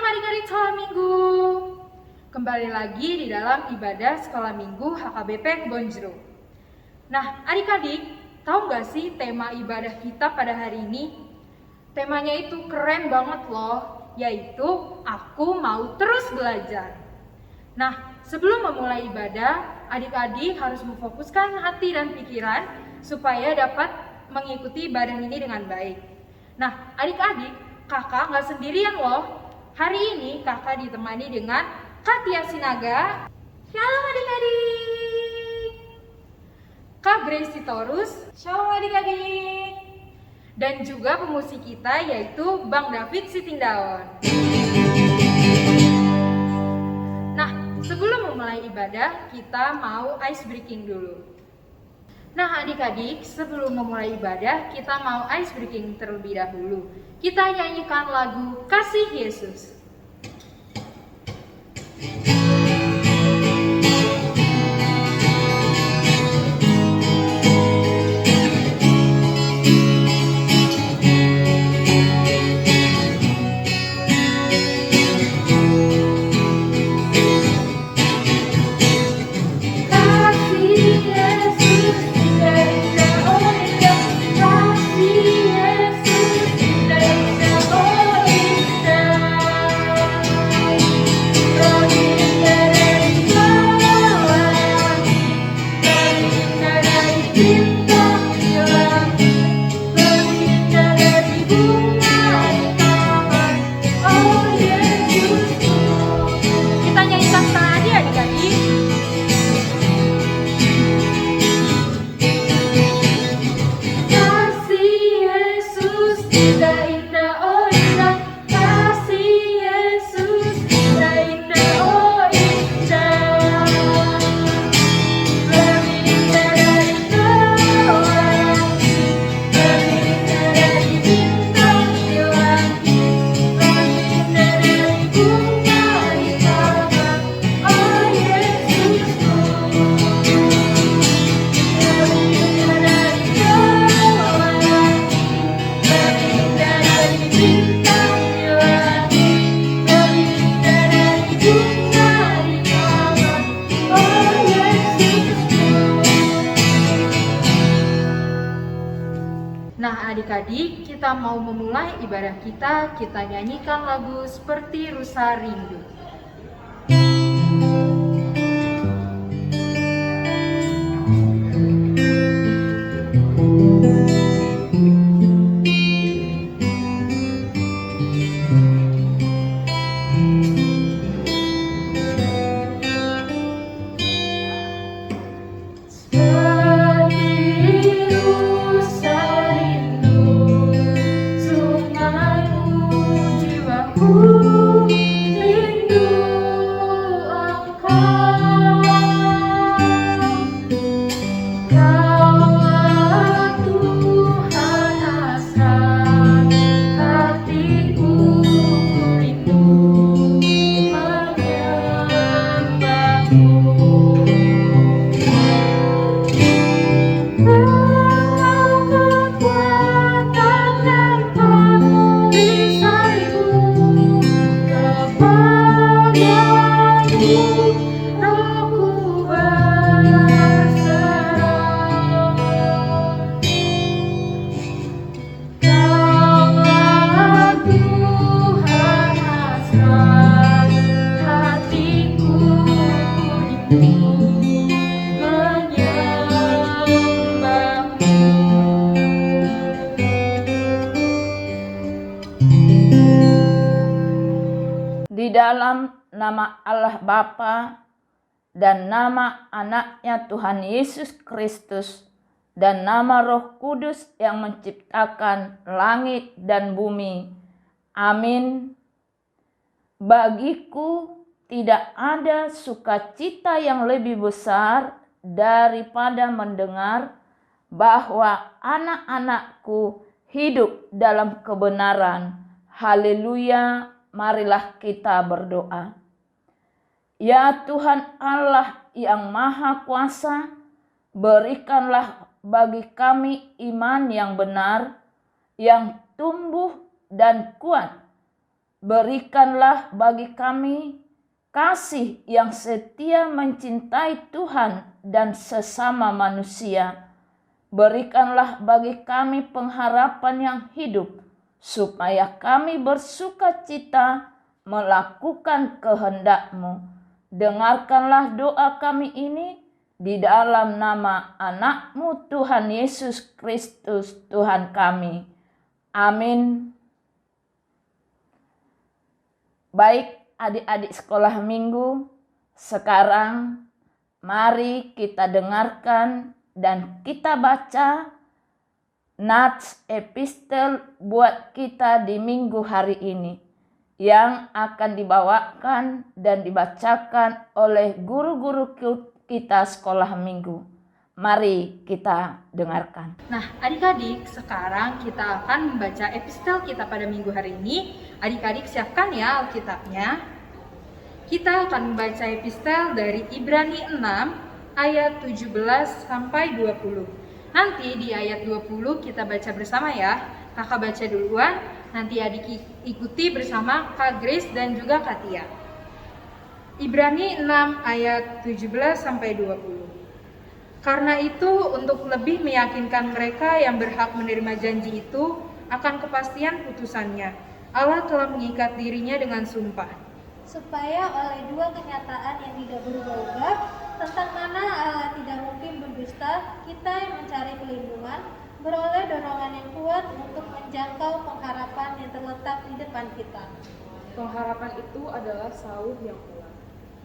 adik-adik sekolah minggu. Kembali lagi di dalam ibadah sekolah minggu HKBP Kebonjeruk. Nah, adik-adik, tahu nggak sih tema ibadah kita pada hari ini? Temanya itu keren banget loh, yaitu Aku Mau Terus Belajar. Nah, sebelum memulai ibadah, adik-adik harus memfokuskan hati dan pikiran supaya dapat mengikuti ibadah ini dengan baik. Nah, adik-adik, kakak nggak sendirian loh. Hari ini kakak ditemani dengan Kak Tia Sinaga. Shalom adik-adik. Kak Grace Sitorus. Shalom adik-adik. Dan juga pemusik kita yaitu Bang David Sitindaon. Nah, sebelum memulai ibadah, kita mau ice breaking dulu. Nah adik-adik, sebelum memulai ibadah, kita mau ice breaking terlebih dahulu. Kita nyanyikan lagu Kasih Yesus. Nah adik-adik, kita mau memulai ibadah kita nyanyikan lagu Seperti Rusa Rindu. Di dalam nama Allah Bapa dan nama anaknya Tuhan Yesus Kristus dan nama Roh Kudus yang menciptakan langit dan bumi. Amin. Bagiku tidak ada sukacita yang lebih besar daripada mendengar bahwa anak-anakku hidup dalam kebenaran. Haleluya. Marilah kita berdoa. Ya Tuhan Allah yang Maha Kuasa, berikanlah bagi kami iman yang benar, yang tumbuh dan kuat berikanlah bagi kami kasih yang setia mencintai Tuhan dan sesama manusia. Berikanlah bagi kami pengharapan yang hidup, supaya kami bersuka cita melakukan kehendak-Mu. Dengarkanlah doa kami ini di dalam nama anak-Mu Tuhan Yesus Kristus Tuhan kami. Amin. Baik adik-adik sekolah minggu, sekarang mari kita dengarkan dan kita baca nats epistel buat kita di minggu hari ini yang akan dibawakan dan dibacakan oleh guru-guru kita sekolah minggu. Mari kita dengarkan. Nah, adik-adik, sekarang kita akan membaca epistel kita pada minggu hari ini. Adik-adik siapkan ya Alkitabnya. Kita akan membaca epistel dari Ibrani 6 ayat 17 sampai 20. Nanti di ayat 20 kita baca bersama ya. Kakak baca duluan, nanti adik ikuti bersama Kak Grace dan juga Kak Tia. Ibrani 6 ayat 17 sampai 20. Karena itu, untuk lebih meyakinkan mereka yang berhak menerima janji itu akan kepastian putusannya, Allah telah mengikat dirinya dengan sumpah. Supaya oleh dua kenyataan yang tidak berubah-ubah, tentang mana Allah tidak mungkin berdusta, kita yang mencari pelindungan, beroleh dorongan yang kuat untuk menjangkau pengharapan yang terletak di depan kita. Pengharapan itu adalah sauh yang kuat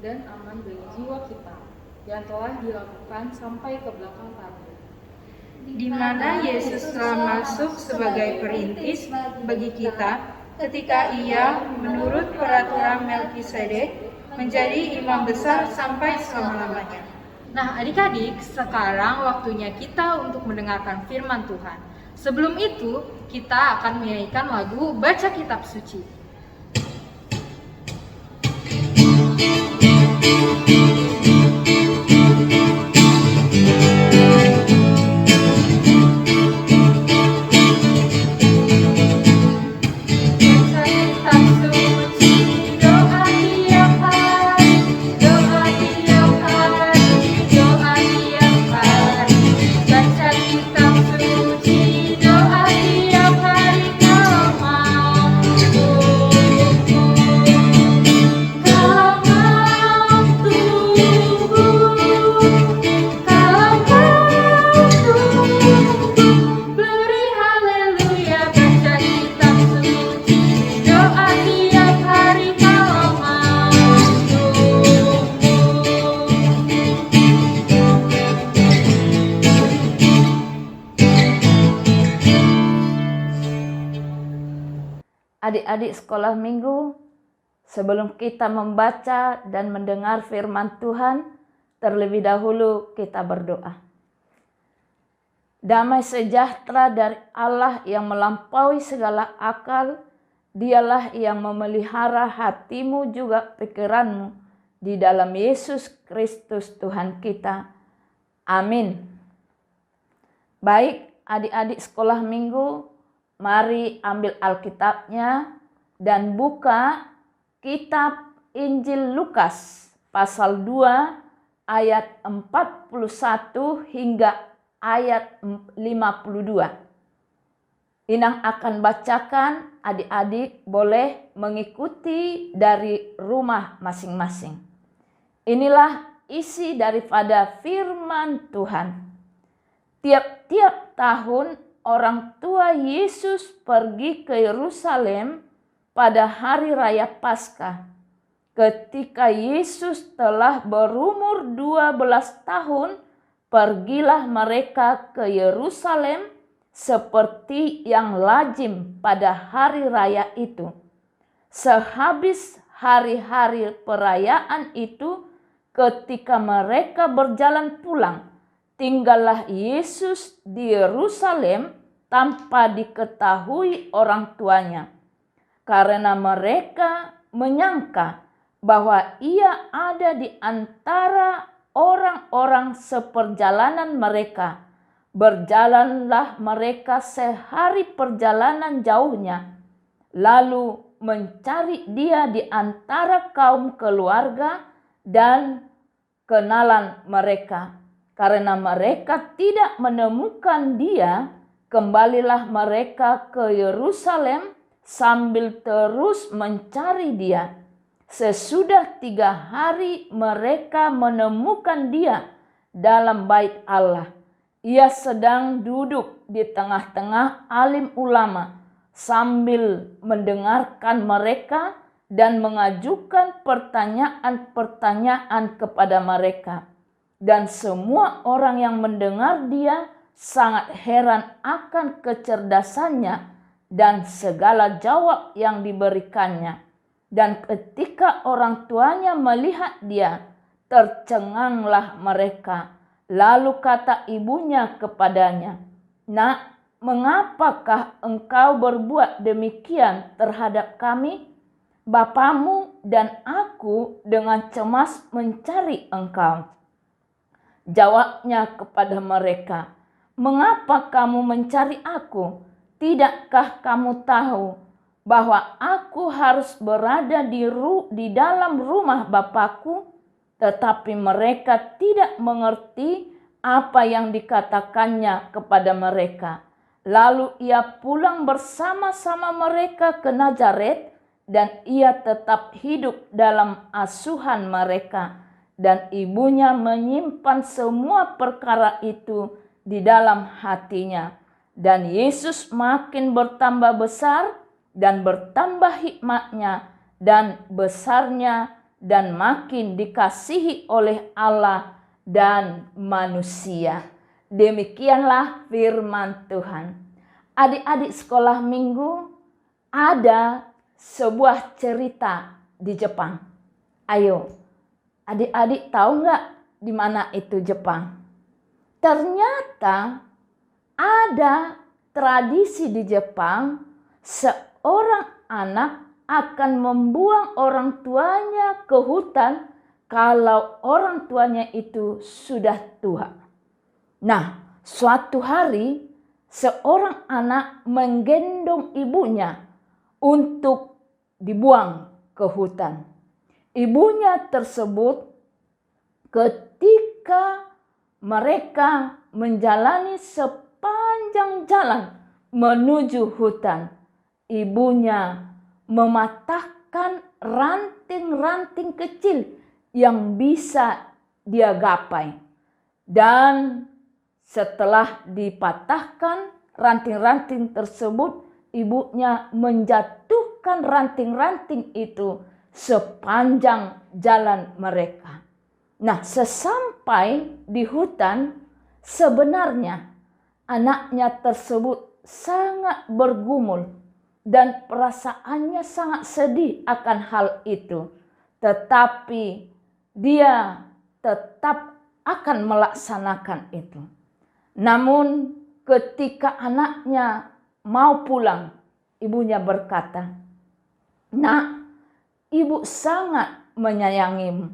dan aman bagi jiwa kita, yang telah dilakukan sampai ke belakang tabur. Di mana Yesus telah masuk sebagai perintis bagi kita ketika Ia menurut peraturan Melkisedek menjadi imam besar sampai selama-lamanya. Nah, adik-adik, sekarang waktunya kita untuk mendengarkan firman Tuhan. Sebelum itu, kita akan menyanyikan lagu Baca Kitab Suci. Adik-adik sekolah minggu, sebelum kita membaca dan mendengar firman Tuhan, terlebih dahulu kita berdoa. Damai sejahtera dari Allah yang melampaui segala akal, Dialah yang memelihara hatimu juga pikiranmu di dalam Yesus Kristus Tuhan kita. Amin. Baik adik-adik sekolah minggu, mari ambil Alkitabnya dan buka kitab Injil Lukas pasal 2 ayat 41 hingga ayat 52. Inang akan bacakan, adik-adik boleh mengikuti dari rumah masing-masing. Inilah isi daripada firman Tuhan. Tiap-tiap tahun orang tua Yesus pergi ke Yerusalem pada hari raya Paskah. Ketika Yesus telah berumur 12 tahun, pergilah mereka ke Yerusalem seperti yang lazim pada hari raya itu. Sehabis hari-hari perayaan itu, ketika mereka berjalan pulang, tinggallah Yesus di Yerusalem tanpa diketahui orang tuanya, karena mereka menyangka bahwa ia ada di antara orang-orang seperjalanan mereka. Berjalanlah mereka sehari perjalanan jauhnya, lalu mencari dia di antara kaum keluarga dan kenalan mereka. Karena mereka tidak menemukan dia, kembalilah mereka ke Yerusalem sambil terus mencari dia. Sesudah 3 hari mereka menemukan dia dalam bait Allah. Ia sedang duduk di tengah-tengah alim ulama sambil mendengarkan mereka dan mengajukan pertanyaan-pertanyaan kepada mereka. Dan semua orang yang mendengar dia sangat heran akan kecerdasannya dan segala jawab yang diberikannya. Dan ketika orang tuanya melihat dia, tercenganglah mereka. Lalu kata ibunya kepadanya, "Nak, mengapakah engkau berbuat demikian terhadap kami? Bapamu dan aku dengan cemas mencari engkau." Jawabnya kepada mereka, "Mengapa kamu mencari aku? Tidakkah kamu tahu bahwa aku harus berada di dalam rumah Bapakku?" Tetapi mereka tidak mengerti apa yang dikatakannya kepada mereka. Lalu ia pulang bersama-sama mereka ke Nazaret, dan ia tetap hidup dalam asuhan mereka. Dan ibunya menyimpan semua perkara itu di dalam hatinya. Dan Yesus makin bertambah besar dan bertambah hikmatnya dan besarnya, dan makin dikasihi oleh Allah dan manusia. Demikianlah firman Tuhan. Adik-adik sekolah minggu, ada sebuah cerita di Jepang. Ayo, adik-adik tahu nggak di mana itu Jepang? Ternyata ada tradisi di Jepang, seorang anak akan membuang orang tuanya ke hutan kalau orang tuanya itu sudah tua. Nah, suatu hari seorang anak menggendong ibunya untuk dibuang ke hutan. Ibunya tersebut ketika mereka menjalani sepanjang jalan menuju hutan, ibunya mematahkan ranting-ranting kecil yang bisa dia gapai. Dan setelah dipatahkan ranting-ranting tersebut, ibunya menjatuhkan ranting-ranting itu sepanjang jalan mereka. Nah, sesampai di hutan, sebenarnya anaknya tersebut sangat bergumul dan perasaannya sangat sedih akan hal itu. Tetapi dia tetap akan melaksanakan itu. Namun ketika anaknya mau pulang, ibunya berkata, "Nak, ibu sangat menyayangimu,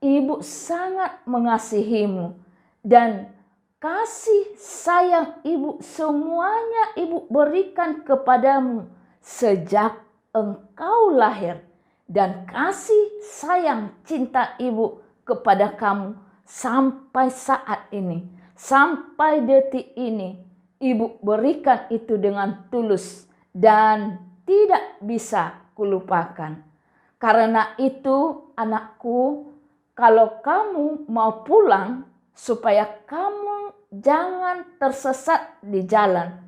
ibu sangat mengasihimu, dan kasih sayang ibu semuanya ibu berikan kepadamu sejak engkau lahir, dan kasih sayang cinta ibu kepada kamu sampai saat ini, sampai detik ini, ibu berikan itu dengan tulus dan tidak bisa kulupakan. Karena itu anakku, kalau kamu mau pulang, supaya kamu jangan tersesat di jalan,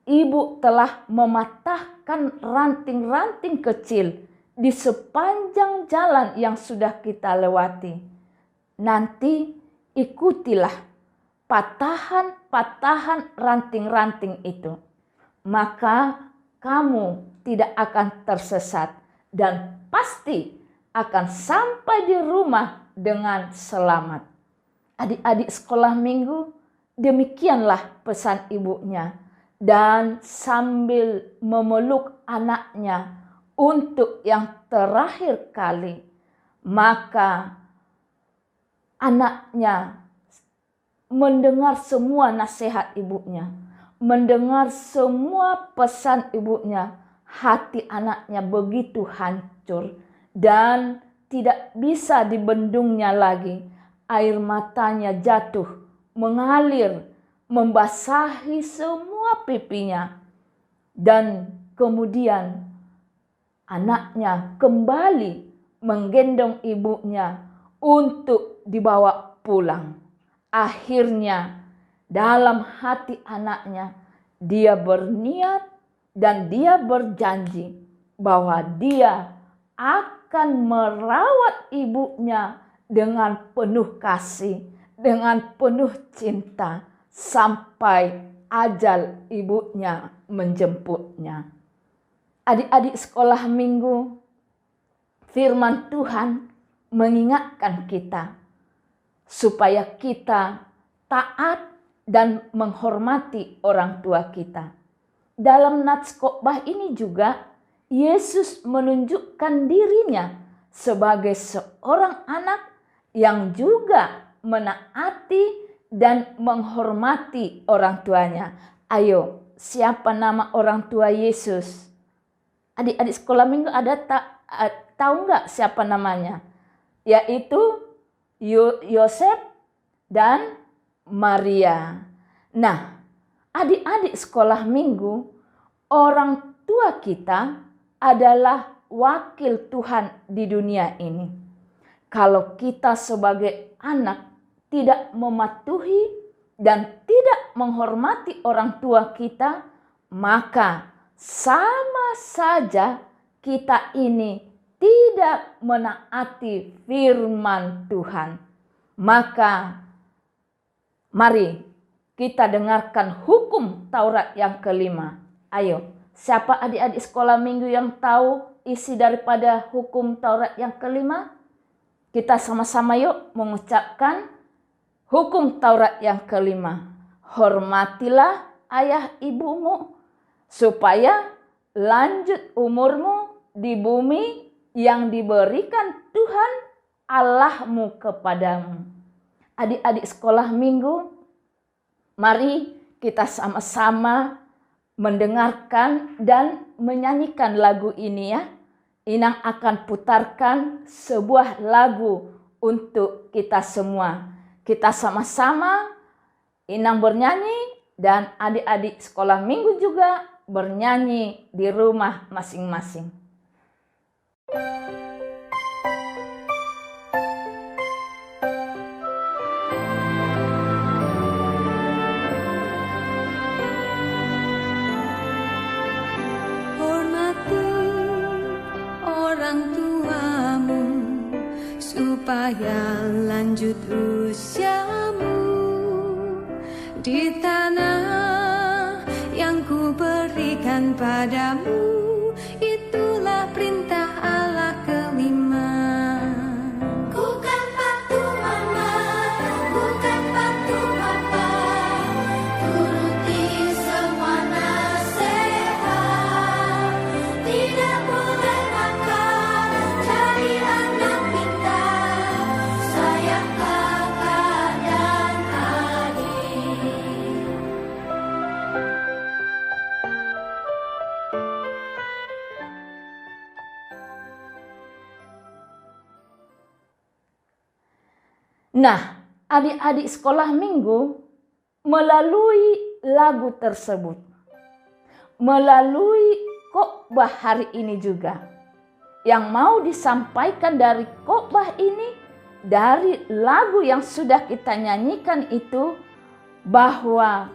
ibu telah mematahkan ranting-ranting kecil di sepanjang jalan yang sudah kita lewati. Nanti ikutilah patahan-patahan ranting-ranting itu, maka kamu tidak akan tersesat dan pasti akan sampai di rumah dengan selamat." Adik-adik sekolah minggu, demikianlah pesan ibunya. Dan sambil memeluk anaknya untuk yang terakhir kali, maka anaknya mendengar semua nasihat ibunya, mendengar semua pesan ibunya, hati anaknya begitu hancur dan tidak bisa dibendungnya lagi. Air matanya jatuh, mengalir, membasahi semua pipinya. Dan kemudian anaknya kembali menggendong ibunya untuk dibawa pulang. Akhirnya dalam hati anaknya dia berniat dan dia berjanji bahwa dia akan merawat ibunya dengan penuh kasih, dengan penuh cinta sampai ajal ibunya menjemputnya. Adik-adik sekolah minggu, firman Tuhan mengingatkan kita supaya kita taat dan menghormati orang tua kita. Dalam nats khotbah ini juga Yesus menunjukkan dirinya sebagai seorang anak yang juga menaati dan menghormati orang tuanya. Ayo, siapa nama orang tua Yesus? Adik-adik sekolah minggu tahu nggak siapa namanya? Yaitu Yosef dan Maria. Nah, adik-adik sekolah minggu, orang tua kita adalah wakil Tuhan di dunia ini. Kalau kita sebagai anak tidak mematuhi dan tidak menghormati orang tua kita, maka sama saja kita ini tidak menaati firman Tuhan. Maka mari kita dengarkan hukum Taurat yang kelima. Ayo, siapa adik-adik sekolah minggu yang tahu isi daripada hukum Taurat yang kelima? Kita sama-sama yuk mengucapkan hukum Taurat yang kelima. Hormatilah ayah ibumu supaya lanjut umurmu di bumi yang diberikan Tuhan Allahmu kepadamu. Adik-adik sekolah minggu, mari kita sama-sama mendengarkan dan menyanyikan lagu ini ya. Inang akan putarkan sebuah lagu untuk kita semua. Kita sama-sama, Inang bernyanyi dan adik-adik sekolah minggu juga bernyanyi di rumah masing-masing. Supaya lanjut usiamu di tanah yang ku berikan padamu. Itulah perintah Allah kelima. Ku kan patuh mama, ku kan patuh papa, turuti semua nasihat. Tidak boleh nakal, jadi anak pintar, sayang kakak dan adik. Nah, adik-adik sekolah minggu, melalui lagu tersebut, melalui khotbah hari ini juga, yang mau disampaikan dari khotbah ini, dari lagu yang sudah kita nyanyikan itu, bahwa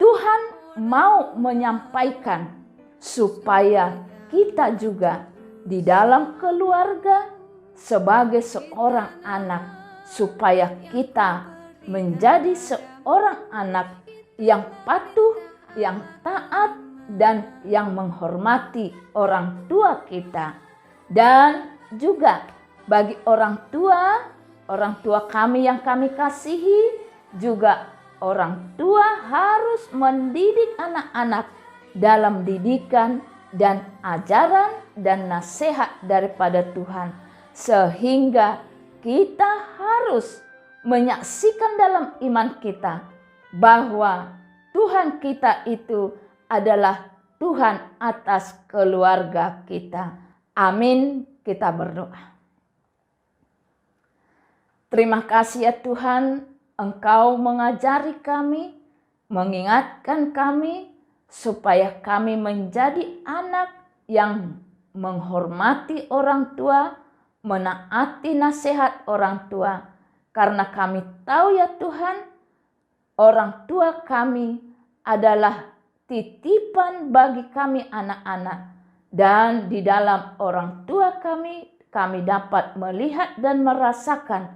Tuhan mau menyampaikan supaya kita juga di dalam keluarga sebagai seorang anak, supaya kita menjadi seorang anak yang patuh, yang taat, dan yang menghormati orang tua kita. Dan juga bagi orang tua kami yang kami kasihi, juga orang tua harus mendidik anak-anak dalam didikan dan ajaran dan nasihat daripada Tuhan, sehingga kita harus menyaksikan dalam iman kita bahwa Tuhan kita itu adalah Tuhan atas keluarga kita. Amin. Kita berdoa. Terima kasih ya Tuhan, Engkau mengajari kami, mengingatkan kami, supaya kami menjadi anak yang menghormati orang tua, menaati nasihat orang tua. Karena kami tahu ya Tuhan, orang tua kami adalah titipan bagi kami anak-anak. Dan di dalam orang tua kami dapat melihat dan merasakan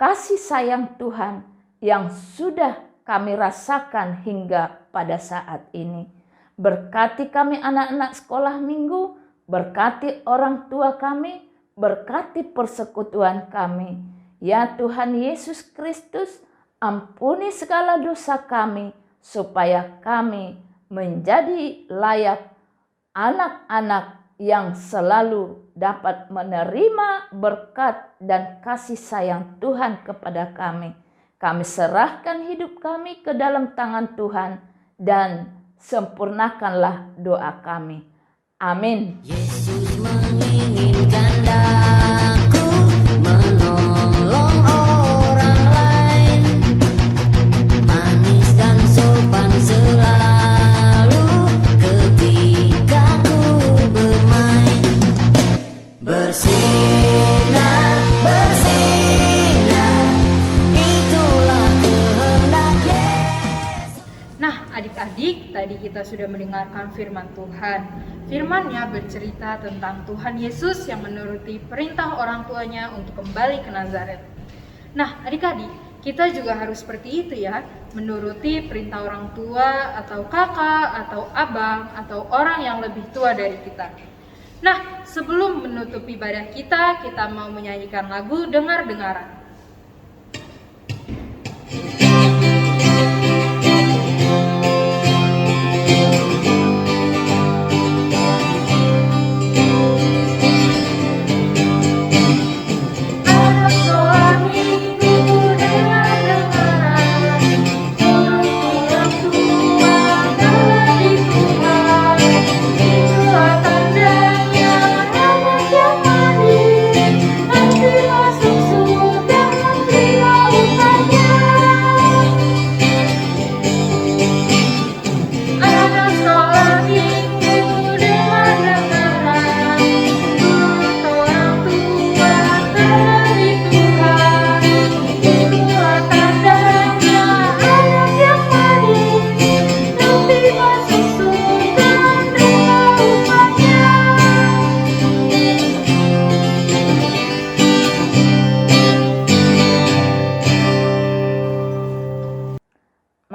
kasih sayang Tuhan yang sudah kami rasakan hingga pada saat ini. Berkati kami anak-anak sekolah minggu, berkati orang tua kami, berkati persekutuan kami. Ya Tuhan Yesus Kristus, ampuni segala dosa kami, supaya kami menjadi layak anak-anak yang selalu dapat menerima berkat dan kasih sayang Tuhan kepada kami. Kami serahkan hidup kami ke dalam tangan Tuhan dan sempurnakanlah doa kami. Amin. Yesus menginginkan daku menolong orang lain, manis dan sopan selalu ketika ku bermain. Bersinar, bersinar, itulah kehendak Yesus. Nah, adik-adik, tadi kita sudah mendengarkan firman Tuhan. Firman-Nya bercerita tentang Tuhan Yesus yang menuruti perintah orang tuanya untuk kembali ke Nazaret. Nah, adik-adik, kita juga harus seperti itu ya, menuruti perintah orang tua atau kakak atau abang atau orang yang lebih tua dari kita. Nah, sebelum menutup ibadah kita mau menyanyikan lagu Dengar-dengaran.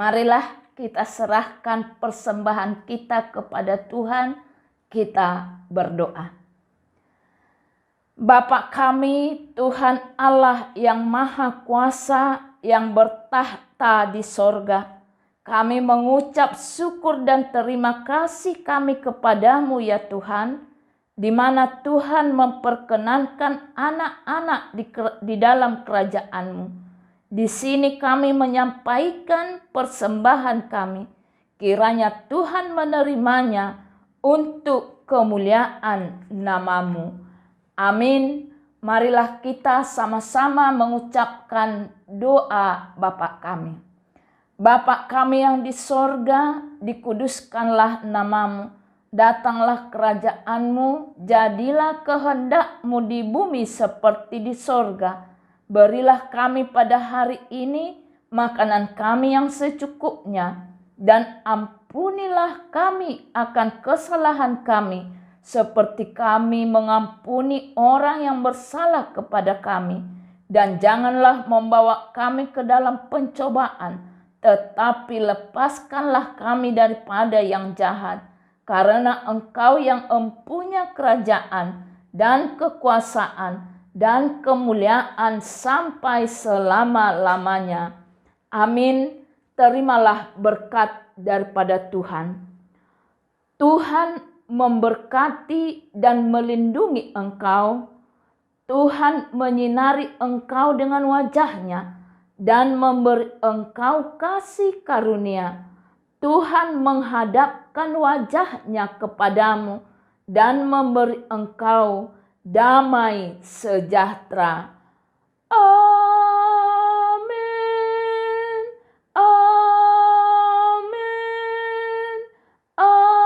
Marilah kita serahkan persembahan kita kepada Tuhan, kita berdoa. Bapa kami, Tuhan Allah yang Maha Kuasa, yang bertahta di sorga, kami mengucap syukur dan terima kasih kami kepadamu ya Tuhan, di mana Tuhan memperkenankan anak-anak di dalam kerajaan-Mu. Di sini kami menyampaikan persembahan kami. Kiranya Tuhan menerimanya untuk kemuliaan nama-Mu. Amin. Marilah kita sama-sama mengucapkan doa Bapa kami. Bapa kami yang di sorga, dikuduskanlah nama-Mu. Datanglah kerajaan-Mu, jadilah kehendak-Mu di bumi seperti di sorga. Berilah kami pada hari ini makanan kami yang secukupnya, dan ampunilah kami akan kesalahan kami, seperti kami mengampuni orang yang bersalah kepada kami. Dan janganlah membawa kami ke dalam pencobaan, tetapi lepaskanlah kami daripada yang jahat. Karena Engkau yang empunya kerajaan dan kekuasaan dan kemuliaan sampai selama-lamanya. Amin. Terimalah berkat daripada Tuhan. Tuhan memberkati dan melindungi engkau. Tuhan menyinari engkau dengan wajah-Nya dan memberi engkau kasih karunia. Tuhan menghadapkan wajahnya kepadamu dan memberi engkau damai sejahtera. Amin. Amin. Amin.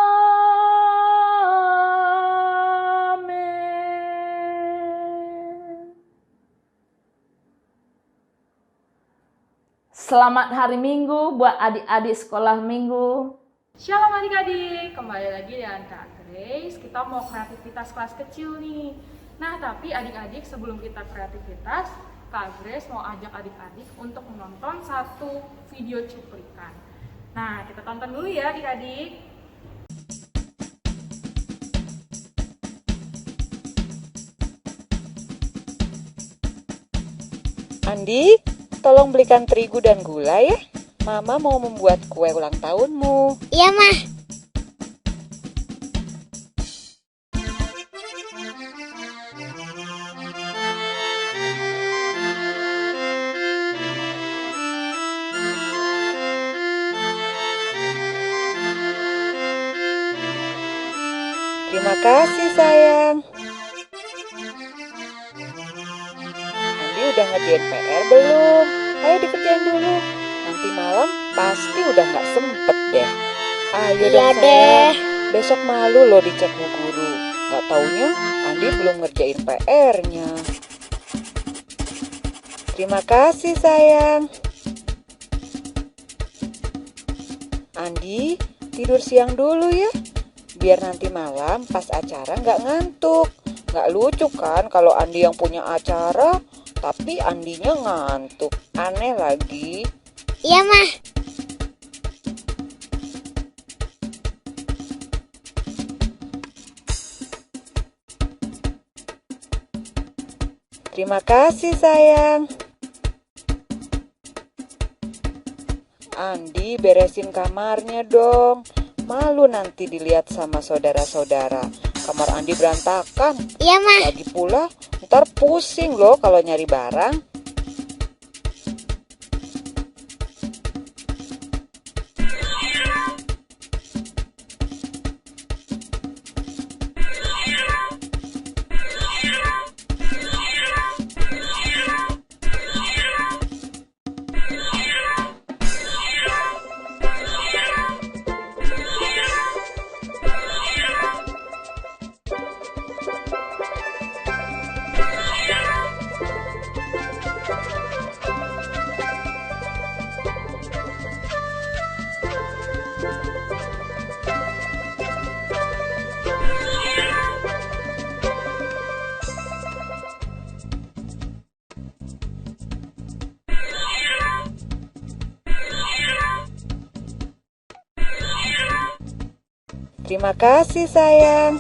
Selamat hari Minggu buat adik-adik sekolah Minggu. Shalom adik-adik, kembali lagi dengan Kak Grace. Kita mau kreativitas kelas kecil nih. Nah, tapi adik-adik sebelum kita kreativitas, Kak Grace mau ajak adik-adik untuk menonton satu video cuplikan. Nah, kita tonton dulu ya adik-adik. Andi, tolong belikan terigu dan gula ya. Mama mau membuat kue ulang tahunmu. Iya, Mah. Terima kasih sayang. Andi udah ngerjain PR belum? Ayo dikerjain dulu. Nanti malam pasti udah nggak sempet deh. Ayo Iya dong deh. sayang. Besok malu loh dicek Bu Guru. Nggak taunya Andi belum ngerjain PR-nya. Terima kasih sayang. Andi, tidur siang dulu ya. Biar nanti malam pas acara nggak ngantuk. Nggak lucu kan kalau Andi yang punya acara, tapi Andinya ngantuk. Aneh lagi. Iya, Mah. Terima kasih sayang. Andi beresin kamarnya dong. Malu nanti dilihat sama saudara-saudara. Kamar Andi berantakan. Iya, Mah. Lagi pula ntar pusing loh kalau nyari barang. Terima kasih sayang.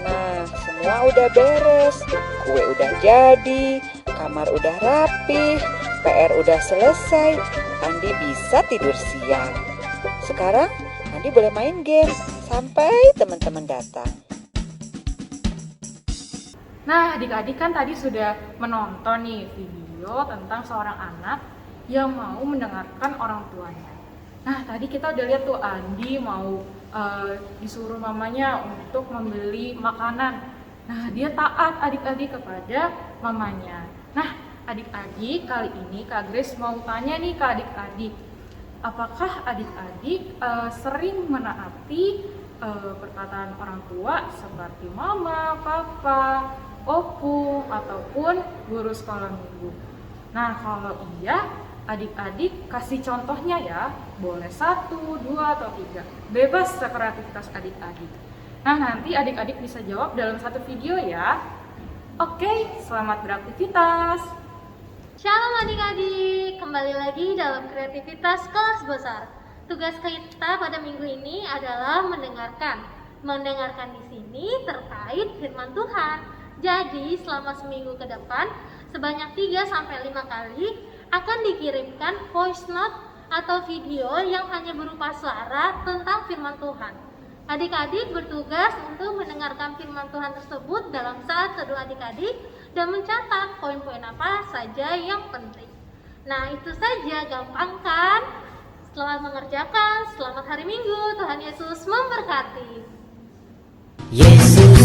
Nah, semua udah beres. Kue udah jadi, kamar udah rapi, PR udah selesai. Andi bisa tidur siang. Sekarang Andi boleh main game sampai teman-teman datang. Nah, adik-adik kan tadi sudah menonton nih video tentang seorang anak yang mau mendengarkan orang tuanya. Nah, tadi kita udah lihat tuh Andi mau disuruh mamanya untuk membeli makanan. Nah, dia taat adik-adik kepada mamanya. Nah, adik-adik kali ini Kak Grace mau tanya nih ke adik-adik. Apakah adik-adik sering menaati perkataan orang tua seperti mama, papa, opung, ataupun guru sekolah minggu? Nah, kalau iya, adik-adik kasih contohnya ya, boleh 1, 2, atau 3. Bebas sekreativitas adik-adik. Nah, nanti adik-adik bisa jawab dalam satu video ya. Oke, selamat beraktivitas. Shalom adik-adik, kembali lagi dalam kreativitas kelas besar. Tugas kita pada minggu ini adalah mendengarkan. Mendengarkan di sini terkait firman Tuhan. Jadi selama seminggu ke depan, sebanyak 3-5 kali akan dikirimkan voice note atau video yang hanya berupa suara tentang firman Tuhan. Adik-adik bertugas untuk mendengarkan firman Tuhan tersebut dalam saat teduh adik-adik dan mencatat poin-poin apa saja yang penting. Nah, itu saja, gampang kan? Selamat mengerjakan, selamat hari Minggu, Tuhan Yesus memberkati. Yesus